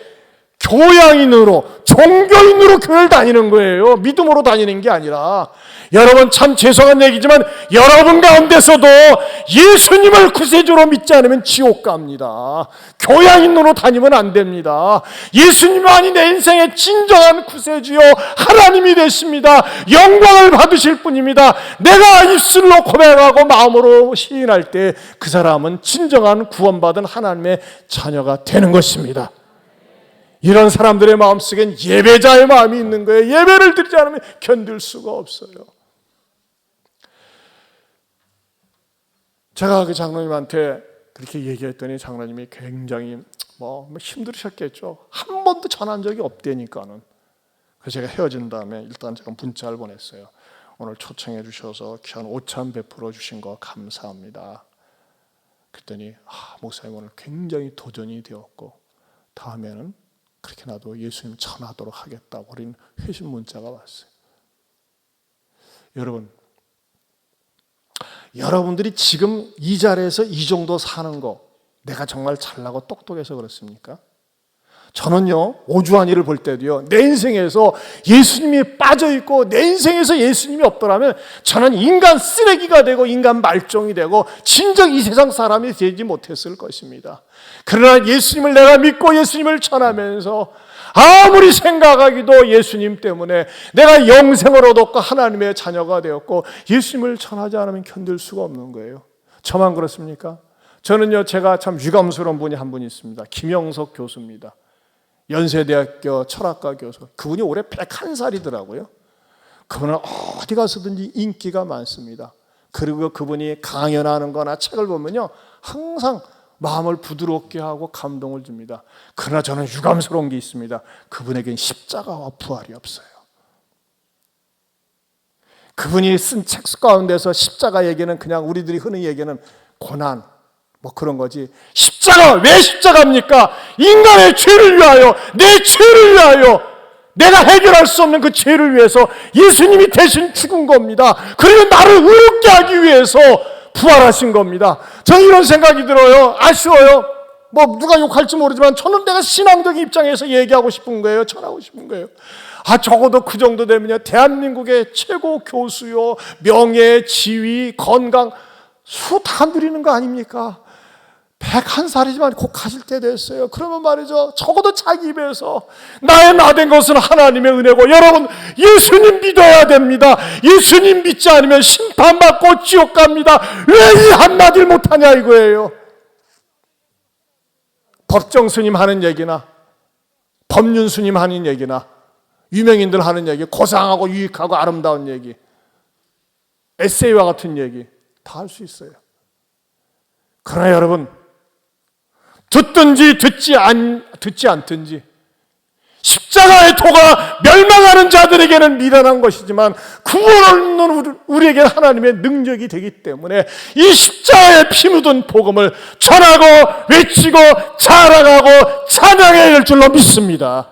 교양인으로, 종교인으로 교회를 다니는 거예요. 믿음으로 다니는 게 아니라. 여러분, 참 죄송한 얘기지만 여러분 가운데서도 예수님을 구세주로 믿지 않으면 지옥 갑니다. 교양인으로 다니면 안 됩니다. 예수님만이 내 인생의 진정한 구세주요 하나님이 되십니다. 영광을 받으실 분입니다. 내가 입술로 고백하고 마음으로 시인할 때 그 사람은 진정한 구원받은 하나님의 자녀가 되는 것입니다. 이런 사람들의 마음속엔 예배자의 마음이 있는 거예요. 예배를 드리지 않으면 견딜 수가 없어요. 제가 그 장로님한테 그렇게 얘기했더니 장로님이 굉장히 힘들으셨겠죠. 한 번도 전한 적이 없다니까는. 그래서 제가 헤어진 다음에 일단 제가 문자를 보냈어요. 오늘 초청해 주셔서 귀한 오찬 베풀어 주신 거 감사합니다. 그랬더니 목사님 오늘 굉장히 도전이 되었고 다음에는 그렇게 나도 예수님 전하도록 하겠다고 우린 회신 문자가 왔어요. 여러분들이 지금 이 자리에서 이 정도 사는 거 내가 정말 잘나고 똑똑해서 그렇습니까? 저는요, 오주환이를 볼 때도요, 내 인생에서 예수님이 빠져있고 내 인생에서 예수님이 없더라면 저는 인간 쓰레기가 되고 인간 말종이 되고 진정 이 세상 사람이 되지 못했을 것입니다. 그러나 예수님을 내가 믿고 예수님을 전하면서 아무리 생각하기도 예수님 때문에 내가 영생을 얻었고 하나님의 자녀가 되었고 예수님을 전하지 않으면 견딜 수가 없는 거예요. 저만 그렇습니까? 저는요, 제가 참 유감스러운 분이 한 분 있습니다. 김영석 교수입니다. 연세대학교 철학과 교수. 그분이 올해 101살이더라고요. 그분은 어디 가서든지 인기가 많습니다. 그리고 그분이 강연하는 거나 책을 보면요, 항상 마음을 부드럽게 하고 감동을 줍니다. 그러나 저는 유감스러운 게 있습니다. 그분에겐 십자가와 부활이 없어요. 그분이 쓴 책 가운데서 십자가 얘기는 그냥 우리들이 흔히 얘기하는 고난, 그런 거지. 십자가, 왜 십자가입니까? 인간의 죄를 위하여, 내 죄를 위하여, 내가 해결할 수 없는 그 죄를 위해서 예수님이 대신 죽은 겁니다. 그리고 나를 의롭게 하기 위해서 부활하신 겁니다. 저는 이런 생각이 들어요. 아쉬워요. 누가 욕할지 모르지만 저는 내가 신앙적인 입장에서 얘기하고 싶은 거예요. 전하고 싶은 거예요. 적어도 그 정도 되면요, 대한민국의 최고 교수요, 명예, 지위, 건강 수 다 누리는 거 아닙니까? 101살이지만 곧 가실 때 됐어요. 그러면 말이죠, 적어도 자기 입에서 나의 나된 것은 하나님의 은혜고, 여러분 예수님 믿어야 됩니다. 예수님 믿지 않으면 심판받고 지옥 갑니다. 왜 이 한마디를 못하냐 이거예요. 법정 스님 하는 얘기나 법륜 스님 하는 얘기나 유명인들 하는 얘기, 고상하고 유익하고 아름다운 얘기, 에세이와 같은 얘기 다 할 수 있어요. 그러나 여러분, 듣든지 듣지 않든지 십자가의 도가 멸망하는 자들에게는 미련한 것이지만 구원 얻는 우리에게 하나님의 능력이 되기 때문에 이 십자가에 피 묻은 복음을 전하고 외치고 자랑하고 찬양해야 할 줄로 믿습니다.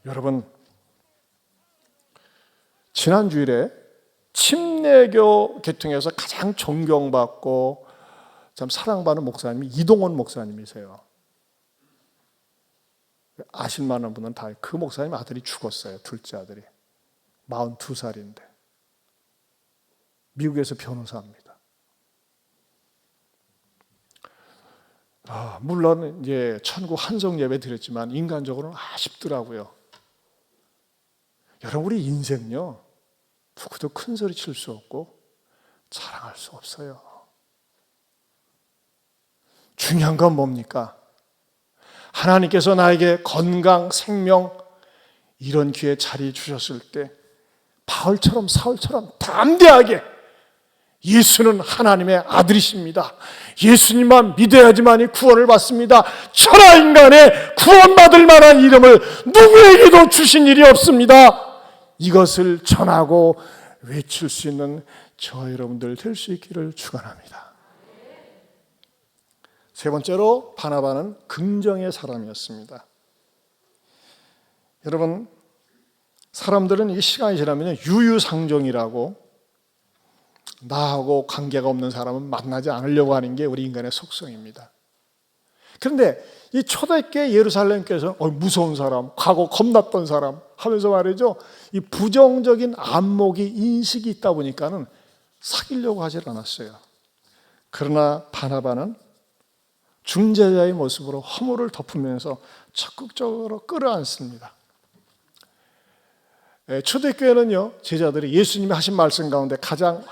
여러분, 지난 주일에 침례교 계통에서 가장 존경받고 참 사랑받는 목사님이 이동원 목사님이세요. 아실 만한 분은 다 그 목사님 아들이 죽었어요. 둘째 아들이 42살인데 미국에서 변호사입니다. 물론 이제 천국 한성 예배 드렸지만 인간적으로는 아쉽더라고요. 여러분, 우리 인생요, 누구도 큰 소리 칠 수 없고 자랑할 수 없어요. 중요한 건 뭡니까? 하나님께서 나에게 건강, 생명 이런 기회 자리 주셨을 때 바울처럼 사울처럼 담대하게 예수는 하나님의 아들이십니다. 예수님만 믿어야지만이 구원을 받습니다. 천하 인간의 구원받을 만한 이름을 누구에게도 주신 일이 없습니다. 이것을 전하고 외칠 수 있는 저와 여러분들 될 수 있기를 축원합니다. 세 번째로 바나바는 긍정의 사람이었습니다. 여러분, 사람들은 이 시간이 지나면 유유상종이라고 나하고 관계가 없는 사람은 만나지 않으려고 하는 게 우리 인간의 속성입니다. 그런데 이 초대교회 예루살렘께서 무서운 사람, 과거 겁났던 사람 하면서 말이죠, 이 부정적인 안목이 인식이 있다 보니까는 사귀려고 하질 않았어요. 그러나 바나바는 중재자의 모습으로 허물을 덮으면서 적극적으로 끌어안습니다. 초대교회는요, 제자들이 예수님이 하신 말씀 가운데 가장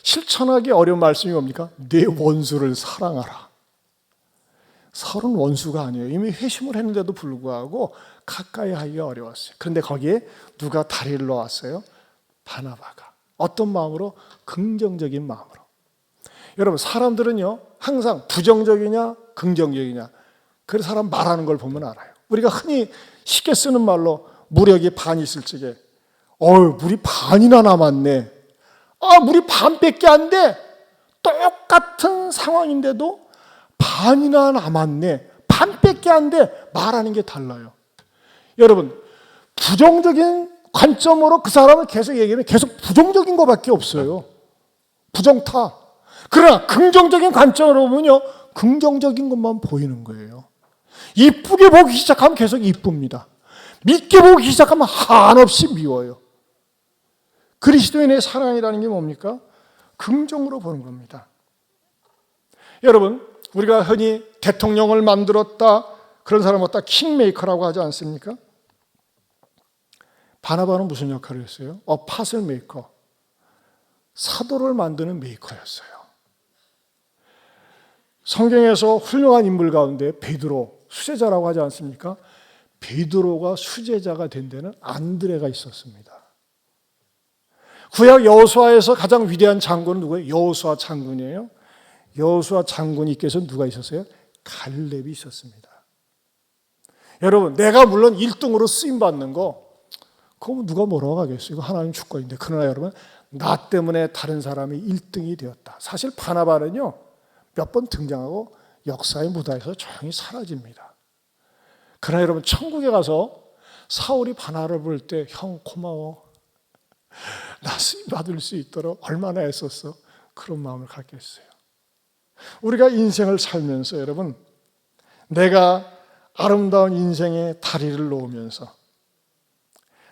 실천하기 어려운 말씀이 뭡니까? 내 원수를 사랑하라. 서로는 원수가 아니에요. 이미 회심을 했는데도 불구하고 가까이 하기가 어려웠어요. 그런데 거기에 누가 다리를 놓았어요? 바나바가. 어떤 마음으로? 긍정적인 마음으로. 여러분, 사람들은요 항상 부정적이냐 긍정적이냐, 그 사람 말하는 걸 보면 알아요. 우리가 흔히 쉽게 쓰는 말로 무력이 반이 있을 적에 물이 반이나 남았네. 물이 반밖에 안 돼. 똑같은 상황인데도 반이나 남았네. 반밖에 안 돼. 말하는 게 달라요. 여러분, 부정적인 관점으로 그 사람을 계속 얘기하면 계속 부정적인 것밖에 없어요. 부정타. 그러나 긍정적인 관점으로 보면요, 긍정적인 것만 보이는 거예요. 이쁘게 보기 시작하면 계속 이쁩니다. 믿게 보기 시작하면 한없이 미워요. 그리스도인의 사랑이라는 게 뭡니까? 긍정으로 보는 겁니다. 여러분, 우리가 흔히 대통령을 만들었다, 그런 사람을 갖다 킹메이커라고 하지 않습니까? 바나바는 무슨 역할을 했어요? 팥을 메이커, 사도를 만드는 메이커였어요. 성경에서 훌륭한 인물 가운데 베드로, 수제자라고 하지 않습니까? 베드로가 수제자가 된 데는 안드레가 있었습니다. 구약 여호수아에서 가장 위대한 장군은 누구예요? 여호수아 장군이에요. 여호수아 장군 이께서 누가 있었어요? 갈렙이 있었습니다. 여러분, 내가 물론 1등으로 쓰임받는 거, 그거 누가 뭐라고 하겠어요? 이거 하나님 주권인데. 그러나 여러분, 나 때문에 다른 사람이 1등이 되었다. 사실 바나바는요, 몇 번 등장하고 역사의 무대에서 조용히 사라집니다. 그러나 여러분, 천국에 가서 사울이 바나바를 볼 때 형 고마워, 나 쓰임 받을 수 있도록 얼마나 애썼어, 그런 마음을 갖겠어요. 우리가 인생을 살면서 여러분, 내가 아름다운 인생의 다리를 놓으면서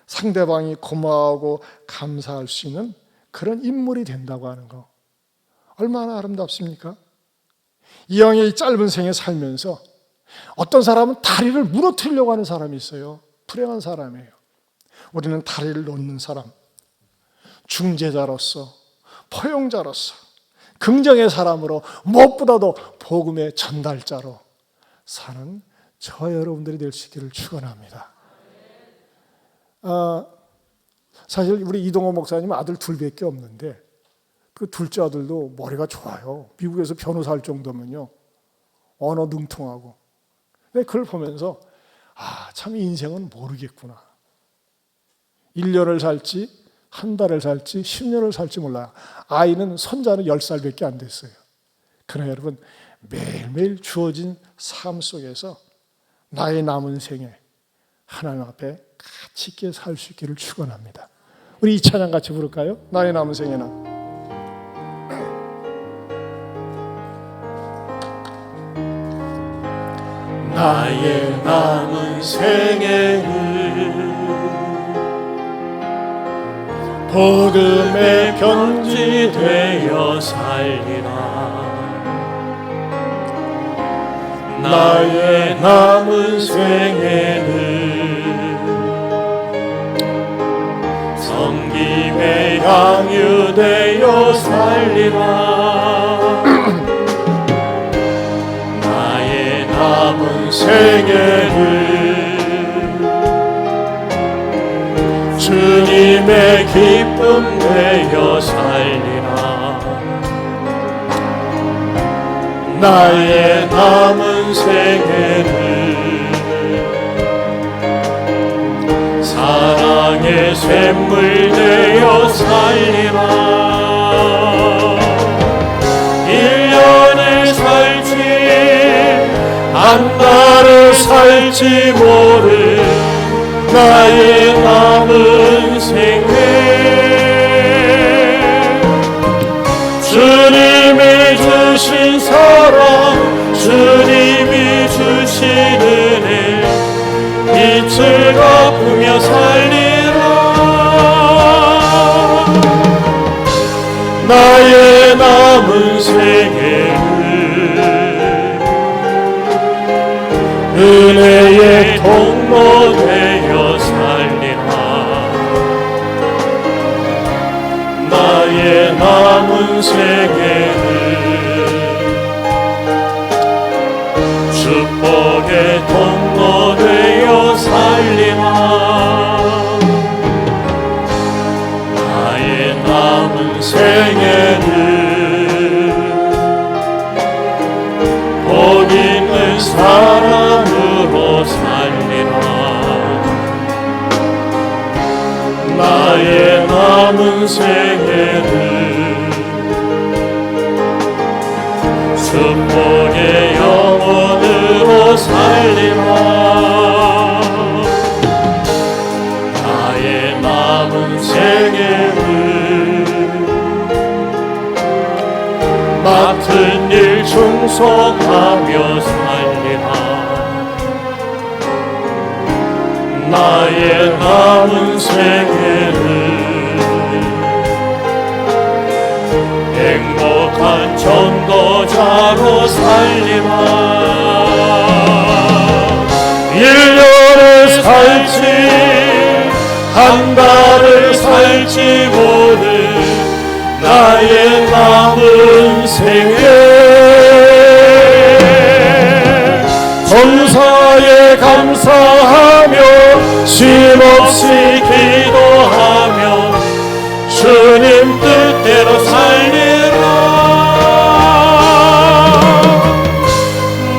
상대방이 고마워하고 감사할 수 있는 그런 인물이 된다고 하는 거 얼마나 아름답습니까? 이왕의 짧은 생에 살면서 어떤 사람은 다리를 무너뜨리려고 하는 사람이 있어요. 불행한 사람이에요. 우리는 다리를 놓는 사람, 중재자로서, 포용자로서, 긍정의 사람으로, 무엇보다도 복음의 전달자로 사는 저 여러분들이 될 수 있기를 축원합니다. 사실 우리 이동호 목사님 아들 둘밖에 없는데 그 둘째 아들도 머리가 좋아요. 미국에서 변호사 할 정도면요, 언어 능통하고. 근데 그걸 보면서 참 인생은 모르겠구나. 1년을 살지, 한 달을 살지, 10년을 살지 몰라요. 아이는, 손자는 10살밖에 안 됐어요. 그러나 여러분, 매일매일 주어진 삶 속에서 나의 남은 생에 하나님 앞에 가치 있게 살 수 있기를 축원합니다. 우리 이 찬양 같이 부를까요? 나의 남은 생에는. 나의 남은 생애를 복음의 편지 되어 살리라. 나의 남은 생애를 섬김의 양유 되어 살리라. 나의 남은 생애를 주님의 기쁨 되어 살리라. 나의 남은 생애를 사랑의 샘물 되어 살리라. 1년을 살지 한 달을 살지 모를 나의 남은 생애 주님이 주신 사랑 주님이 주신 은혜 빛을 갚으며 살리라. 나의 남은 생애를 은혜의 통로 되어 살리라. 나의 남은 생애를 축복의 통로 되어 살리라. 나의 남은 생애를 복 있는 사람으로 살리라. 나의 남은 생애를 축복의 영혼으로 살리라. 나의 남은 생애를 맡은 일 충성하며 살리라. 나의 남은 생애를 행복한 전도자로 살리라. 1년을 살지 한 달을 살지 모를 나의 남은 생애 전사에 감사하며 쉼없이 기도하며 주님 뜻대로 살리라.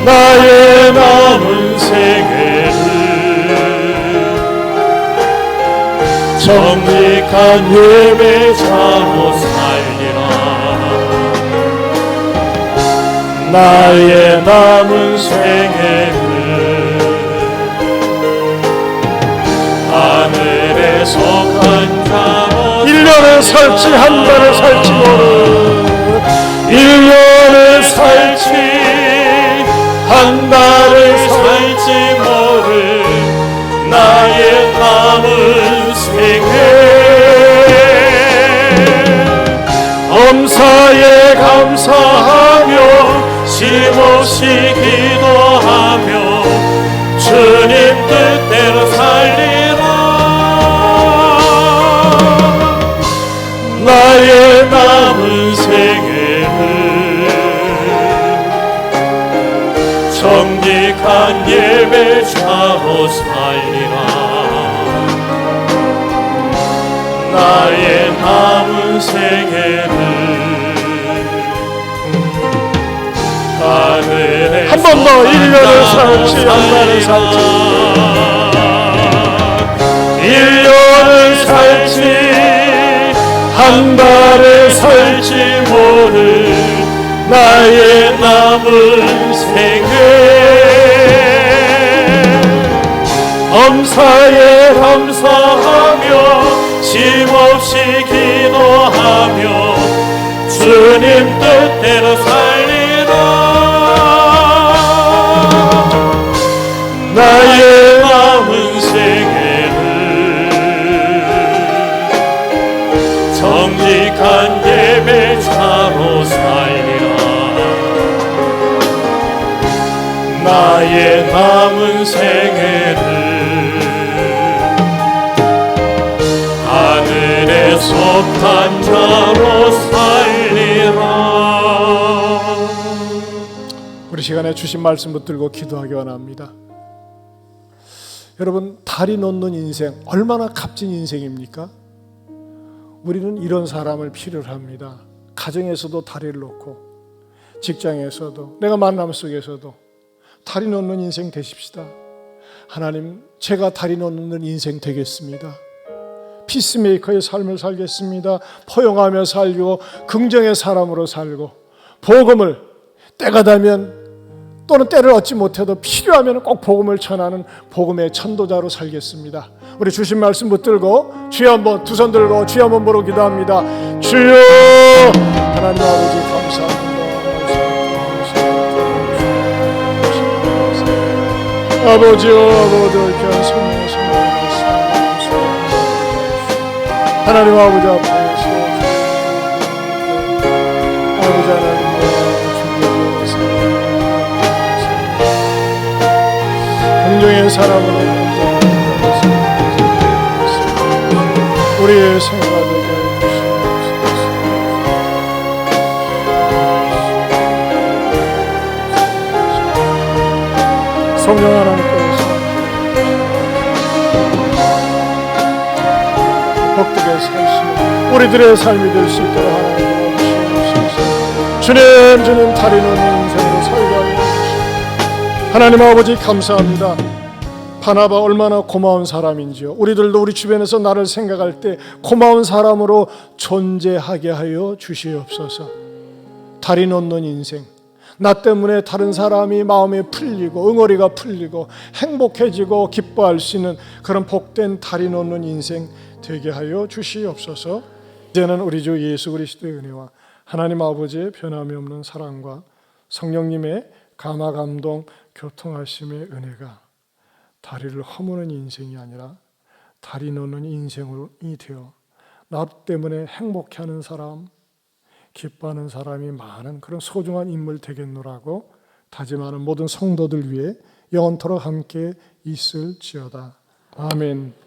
나의 남은 생애를 정직한 예배자로 살리라. 나의 남은 생애를 하늘에 속한 자로 1년을 살지 한 달을 살지 모를 1년을 살지 한 달을 살지 모를 나의 남은 생애 범사에 감사하며 쉼없이 기도하며 주님 뜻대로 살리라. 나의 남은 생애를 정직한 예배자로 살리라. 나의 남은 생애를 하늘에 한 번 더 1년을 살지 한 달을 살지 1년을 살지 한 달을 살지 모를 나의 남은 생애 범사에 감사하며 쉼없이 기도하며 주님 뜻대로 살리라. 나의 남은 생애를 정직한 예배자로 살리라. 나의 남은 생애를 하늘의 속한 자로 살리라. 우리 시간에 주신 말씀 붙들고 기도하기 원합니다. 여러분, 다리 놓는 인생 얼마나 값진 인생입니까? 우리는 이런 사람을 필요로 합니다. 가정에서도 다리를 놓고, 직장에서도, 내가 만남 속에서도 다리 놓는 인생 되십시다. 하나님, 제가 다리 놓는 인생 되겠습니다. 피스메이커의 삶을 살겠습니다. 포용하며 살고 긍정의 사람으로 살고, 복음을 때가 되면 또는 때를 얻지 못해도 필요하면 꼭 복음을 전하는 복음의 전도자로 살겠습니다. 우리 주신 말씀 붙들고 주여 한번, 두 손 들고 주여 한번 보러 기도합니다. 주여, 하나님 아버지 감사합니다. 아버지여, 아버지여, 귀한 성령의 말씀 하나님 아버지 앞에서 아버지 하나님과 중보하겠습니다. 긍정의 사람으로 우리의 생애가 되게 해주시옵소서. 성령 하나님께서 복되게 사시는 우리들의 삶이 될 수 있도록 하나님 도와주시옵소서. 주님 다리 놓는 인생으로 살게 하여 주시옵소서. 하나님 아버지 감사합니다. 바나바 얼마나 고마운 사람인지요. 우리들도 우리 주변에서 나를 생각할 때 고마운 사람으로 존재하게 하여 주시옵소서. 다리 놓는 인생, 나 때문에 다른 사람이 마음이 풀리고 응어리가 풀리고 행복해지고 기뻐할 수 있는 그런 복된 다리 놓는 인생 되게 하여 주시옵소서. 이제는 우리 주 예수 그리스도의 은혜와 하나님 아버지의 변함이 없는 사랑과 성령님의 감화 감동 교통하심의 은혜가 다리를 허무는 인생이 아니라 다리 놓는 인생이 되어 나 때문에 행복해하는 사람, 기뻐하는 사람이 많은 그런 소중한 인물 되겠노라고 다짐하는 모든 성도들 위해 영원토록 함께 있을지어다. 아멘.